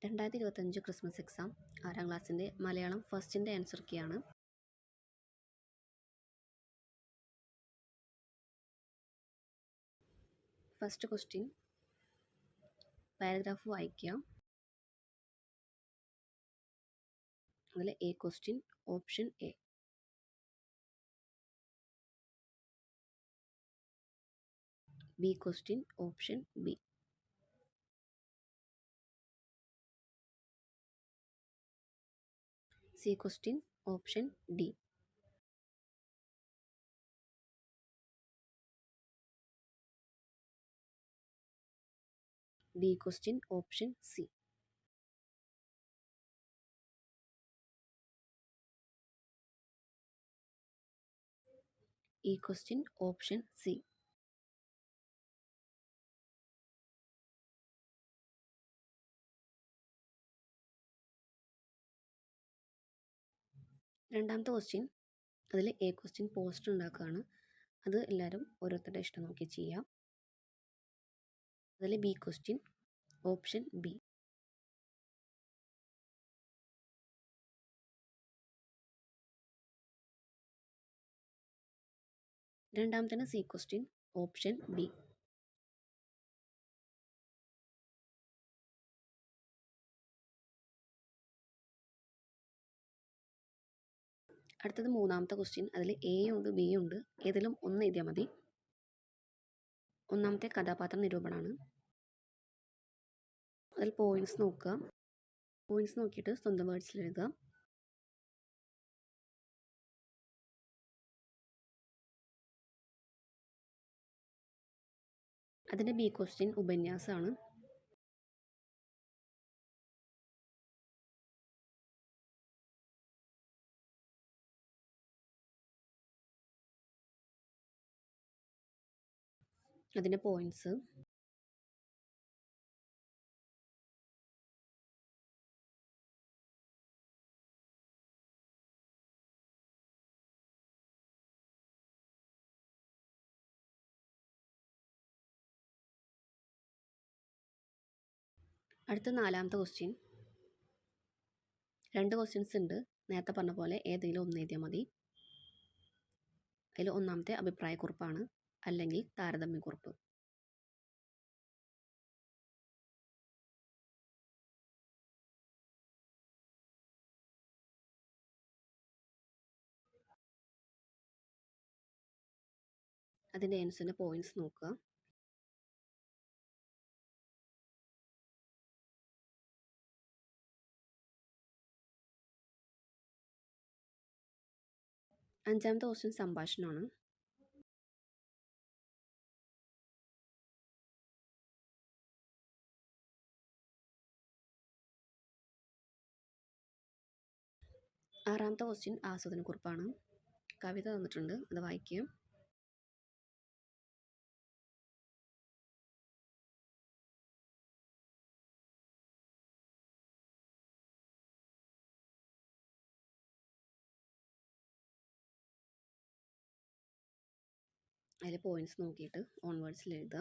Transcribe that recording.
2025 Christmas exam 6ാം ക്ലാസ്സിൻ്റെ മലയാളം ഫസ്റ്റിൻ്റെ ആൻസർ കീയാണ്. ഫസ്റ്റ് ക്വസ്റ്റ്യൻ, പാരഗ്രാഫ് വായിക്കുക. അതിൽ A question option A. B question option B. C question option D. D question option C. E question option C. രണ്ടാമത്തെ question, അതിൽ A question poster ഉണ്ടാക്കുകയാണ്. അത് എല്ലാവരും ഓരോരുത്തരുടെ ഇഷ്ടം നോക്കി ചെയ്യാം. അതിൽ ബി ക്വസ്റ്റ്യൻ ഓപ്ഷൻ ബി. രണ്ടാമത്തെ സി ക്വസ്റ്റ്യൻ ഓപ്ഷൻ ബി. അടുത്തത് മൂന്നാമത്തെ ക്വസ്റ്റ്യൻ. അതിൽ എയും ഉണ്ട് ബിയും ഉണ്ട്. ഏതെങ്കിലും ഒന്ന് എഴുതിയാൽ മതി. ഒന്നാമത്തെ കഥാപാത്ര നിരൂപണമാണ്. അതിൽ പോയിന്റ്സ് നോക്കുക. പോയിന്റ്സ് നോക്കിയിട്ട് സ്വന്തം വേർഡ്സിൽ എഴുതുക. അതിൻ്റെ ബി ക്വസ്റ്റ്യൻ ഉപന്യാസമാണ്. അതിൻ്റെ പോയിന്റ്സ് അടുത്ത നാലാമത്തെ ക്വസ്റ്റ്യൻ. 2 ക്വസ്റ്റ്യൻസ് ഉണ്ട്. നേരത്തെ പറഞ്ഞ പോലെ ഏതെങ്കിലും ഒന്ന് എഴുതിയാൽ മതി. അതിൽ ഒന്നാമത്തെ അഭിപ്രായക്കുറിപ്പാണ്, അല്ലെങ്കിൽ താരതമ്യക്കുറിപ്പ്. അതിൻ്റെ ആൻസറിൻ്റെ പോയിന്റ്സ് നോക്കുക. അഞ്ചാമത്തെ ക്വസ്റ്റ്യൻ സംഭാഷണമാണ്. ആറാമത്തെ ക്വസ്റ്റ്യൻ ആസ്വാദനക്കുറിപ്പാണ്. കവിത തന്നിട്ടുണ്ട്, അത് വായിക്കുക. അതിൽ പോയിന്റ്സ് നോക്കിയിട്ട് ഓൺ വേർഡ്സിൽ എഴുതുക.